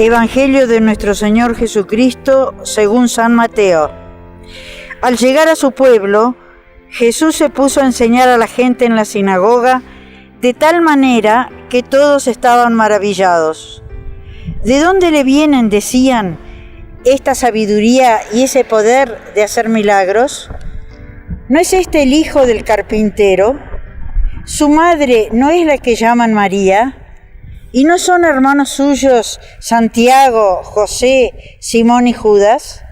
Evangelio de nuestro Señor Jesucristo según San Mateo. Al llegar a su pueblo, Jesús se puso a enseñar a la gente en la sinagoga de tal manera que todos estaban maravillados. ¿De dónde le vienen, decían, esta sabiduría y ese poder de hacer milagros? ¿No es este el hijo del carpintero? ¿Su madre no es la que llaman María? ¿Y no son hermanos suyos Santiago, José, Simón y Judas?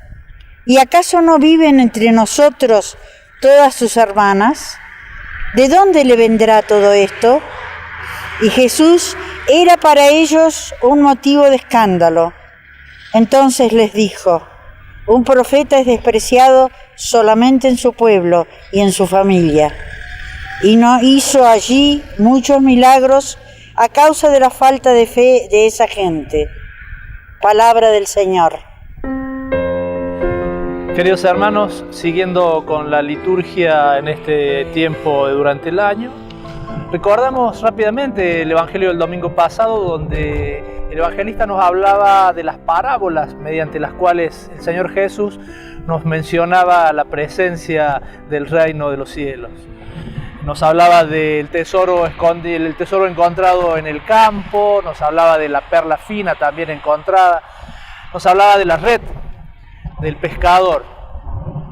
¿Y acaso no viven entre nosotros todas sus hermanas? ¿De dónde le vendrá todo esto? Y Jesús era para ellos un motivo de escándalo. Entonces les dijo: un profeta es despreciado solamente en su pueblo y en su familia. Y no hizo allí muchos milagros a causa de la falta de fe de esa gente. Palabra del Señor. Queridos hermanos, siguiendo con la liturgia en este tiempo durante el año, recordamos rápidamente el Evangelio del domingo pasado, donde el evangelista nos hablaba de las parábolas mediante las cuales el Señor Jesús nos mencionaba la presencia del reino de los cielos. Nos hablaba del tesoro encontrado en el campo, nos hablaba de la perla fina también encontrada, nos hablaba de la red, del pescador.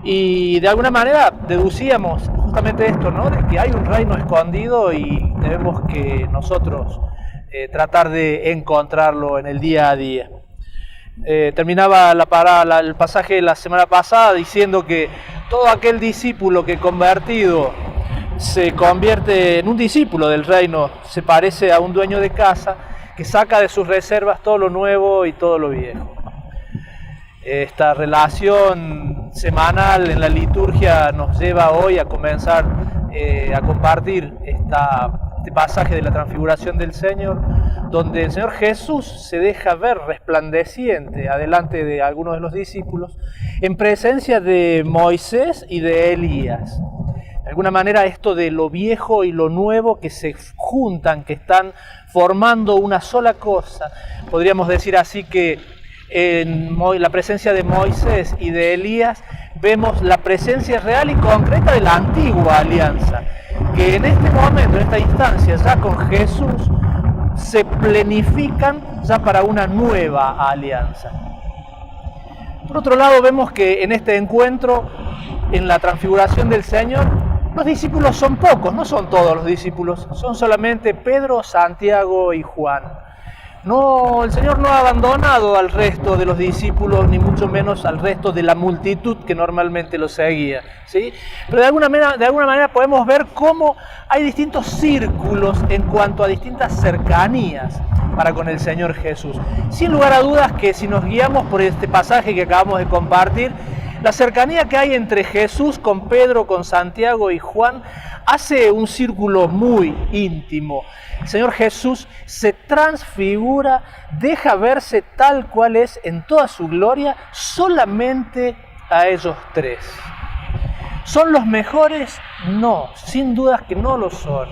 Y de alguna manera deducíamos justamente esto, ¿no? De que hay un reino escondido y debemos que nosotros tratar de encontrarlo en el día a día. Terminaba el pasaje de la semana pasada diciendo que todo aquel discípulo que convertido se convierte en un discípulo del reino, se parece a un dueño de casa que saca de sus reservas todo lo nuevo y todo lo viejo. Esta relación semanal en la liturgia nos lleva hoy a comenzar a compartir este pasaje de la transfiguración del Señor, donde el Señor Jesús se deja ver resplandeciente adelante de algunos de los discípulos en presencia de Moisés y de Elías. De alguna manera esto de lo viejo y lo nuevo que se juntan, que están formando una sola cosa. Podríamos decir así que en la presencia de Moisés y de Elías vemos la presencia real y concreta de la antigua alianza, que en este momento, en esta instancia, ya con Jesús, se planifican ya para una nueva alianza. Por otro lado, vemos que en este encuentro, en la transfiguración del Señor, los discípulos son pocos, no son todos los discípulos, son solamente Pedro, Santiago y Juan. No, el Señor no ha abandonado al resto de los discípulos, ni mucho menos al resto de la multitud que normalmente lo seguía, ¿sí? Pero de alguna manera podemos ver cómo hay distintos círculos en cuanto a distintas cercanías para con el Señor Jesús. Sin lugar a dudas que si nos guiamos por este pasaje que acabamos de compartir, la cercanía que hay entre Jesús con Pedro, con Santiago y Juan hace un círculo muy íntimo. El Señor Jesús se transfigura, deja verse tal cual es en toda su gloria solamente a ellos tres. ¿Son los mejores? No, sin dudas que no lo son.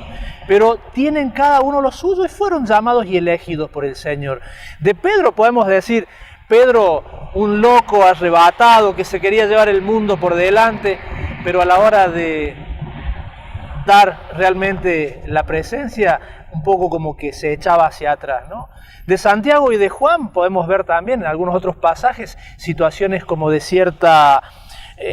Pero tienen cada uno lo suyo y fueron llamados y elegidos por el Señor. De Pedro podemos decir: Pedro, un loco arrebatado que se quería llevar el mundo por delante, pero a la hora de dar realmente la presencia, un poco como que se echaba hacia atrás, ¿no? De Santiago y de Juan podemos ver también en algunos otros pasajes situaciones como de cierta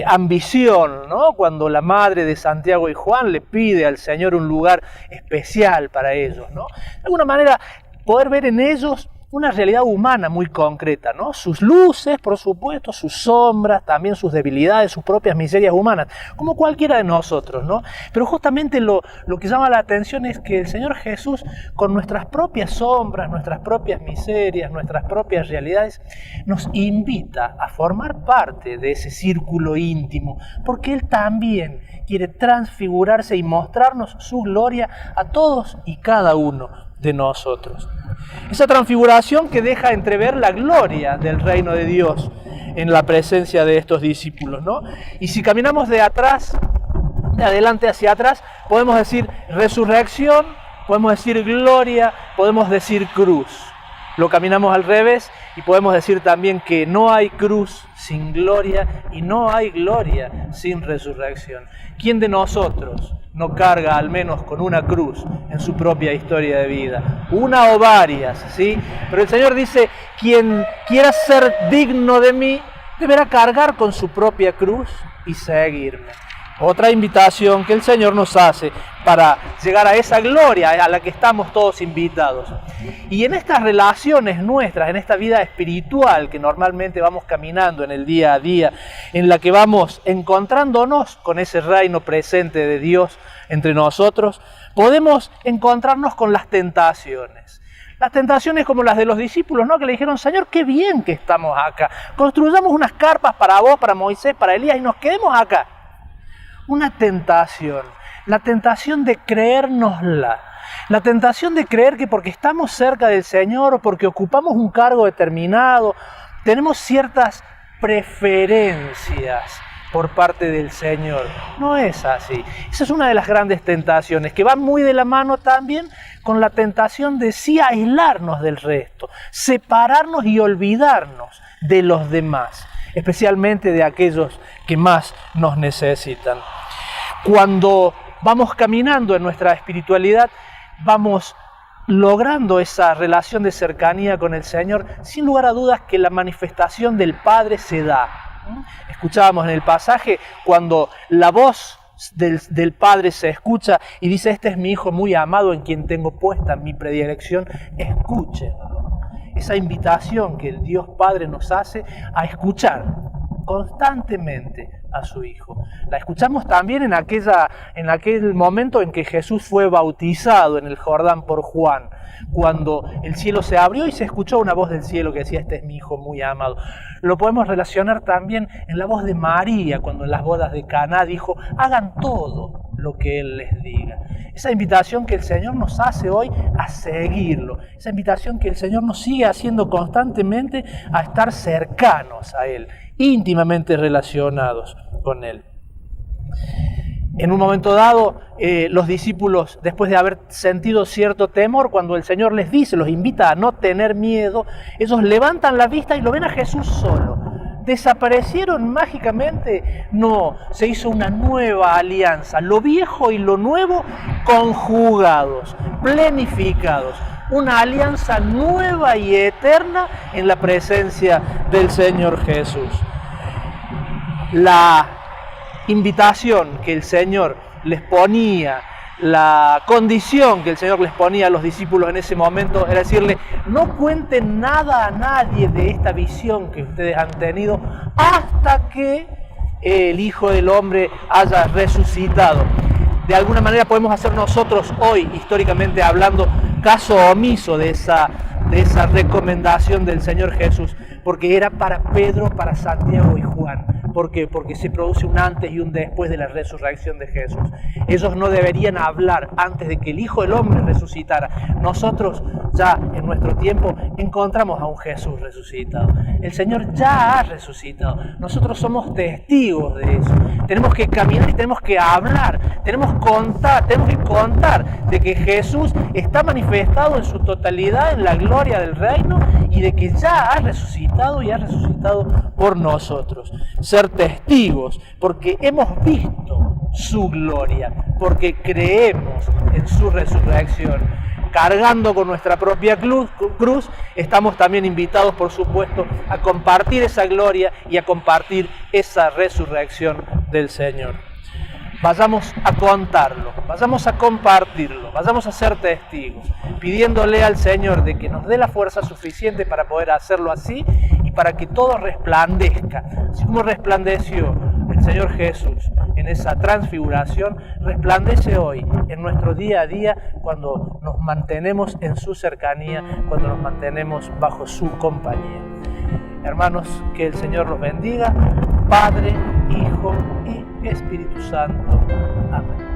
ambición, ¿no? Cuando la madre de Santiago y Juan le pide al Señor un lugar especial para ellos, ¿no? De alguna manera poder ver en ellos una realidad humana muy concreta, ¿no? Sus luces, por supuesto, sus sombras, también sus debilidades, sus propias miserias humanas, como cualquiera de nosotros, ¿no? Pero justamente lo que llama la atención es que el Señor Jesús, con nuestras propias sombras, nuestras propias miserias, nuestras propias realidades, nos invita a formar parte de ese círculo íntimo, porque Él también quiere transfigurarse y mostrarnos su gloria a todos y cada uno de nosotros. Esa transfiguración que deja entrever la gloria del reino de Dios en la presencia de estos discípulos, ¿no? Y si caminamos de adelante hacia atrás, podemos decir resurrección, podemos decir gloria, podemos decir cruz. lo caminamos al revés y podemos decir también que no hay cruz sin gloria y no hay gloria sin resurrección. ¿Quién de nosotros no carga al menos con una cruz en su propia historia de vida? Una o varias, ¿sí? Pero el Señor dice, quien quiera ser digno de mí, deberá cargar con su propia cruz y seguirme. Otra invitación que el Señor nos hace para llegar a esa gloria a la que estamos todos invitados. Y en estas relaciones nuestras, en esta vida espiritual que normalmente vamos caminando en el día a día, en la que vamos encontrándonos con ese reino presente de Dios entre nosotros, podemos encontrarnos con las tentaciones. Las tentaciones como las de los discípulos, ¿no? Que le dijeron, Señor, qué bien que estamos acá. Construyamos unas carpas para vos, para Moisés, para Elías y nos quedemos acá. Una tentación, la tentación de creérnosla, la tentación de creer que porque estamos cerca del Señor o porque ocupamos un cargo determinado, tenemos ciertas preferencias por parte del Señor. No es así. Esa es una de las grandes tentaciones, que va muy de la mano también con la tentación de sí aislarnos del resto, separarnos y olvidarnos de los demás, especialmente de aquellos que más nos necesitan. Cuando vamos caminando en nuestra espiritualidad, vamos logrando esa relación de cercanía con el Señor, sin lugar a dudas que la manifestación del Padre se da. Escuchábamos en el pasaje cuando la voz del Padre se escucha y dice, este es mi Hijo muy amado en quien tengo puesta mi predilección, escúchenlo. Esa invitación que el Dios Padre nos hace a escuchar constantemente a su Hijo. La escuchamos también en aquel momento en que Jesús fue bautizado en el Jordán por Juan, cuando el cielo se abrió y se escuchó una voz del cielo que decía, este es mi Hijo muy amado. Lo podemos relacionar también en la voz de María, cuando en las bodas de Caná dijo, hagan todo lo que Él les diga. Esa invitación que el Señor nos hace hoy a seguirlo, esa invitación que el Señor nos sigue haciendo constantemente a estar cercanos a Él, íntimamente relacionados con Él. En un momento dado, los discípulos, después de haber sentido cierto temor, cuando el Señor les dice, los invita a no tener miedo, ellos levantan la vista y lo ven a Jesús solo. ¿Desaparecieron mágicamente? No, se hizo una nueva alianza, lo viejo y lo nuevo conjugados, plenificados. Una alianza nueva y eterna en la presencia del Señor Jesús. La invitación que el Señor les ponía, la condición que el Señor les ponía a los discípulos en ese momento era decirle, no cuenten nada a nadie de esta visión que ustedes han tenido hasta que el Hijo del Hombre haya resucitado. De alguna manera podemos hacer nosotros hoy, históricamente hablando, caso omiso de esa recomendación del Señor Jesús, porque era para Pedro, para Santiago y Juan. ¿Por qué? Porque se produce un antes y un después de la resurrección de Jesús. Ellos no deberían hablar antes de que el Hijo del Hombre resucitara. Nosotros ya en nuestro tiempo encontramos a un Jesús resucitado. El Señor ya ha resucitado. Nosotros somos testigos de eso. Tenemos que caminar y tenemos que hablar. Tenemos que contar de que Jesús está manifestado en su totalidad en la gloria del reino y de que ya ha resucitado y ha resucitado por nosotros. Ser testigos, porque hemos visto su gloria, porque creemos en su resurrección. Cargando con nuestra propia cruz, estamos también invitados, por supuesto, a compartir esa gloria y a compartir esa resurrección del Señor. Vayamos a contarlo, vayamos a compartirlo, vayamos a ser testigos, pidiéndole al Señor de que nos dé la fuerza suficiente para poder hacerlo así y para que todo resplandezca, así como resplandeció el Señor Jesús en esa transfiguración, resplandece hoy en nuestro día a día cuando nos mantenemos en su cercanía, cuando nos mantenemos bajo su compañía. Hermanos, que el Señor los bendiga, Padre, Hijo y Espíritu Santo. Amén.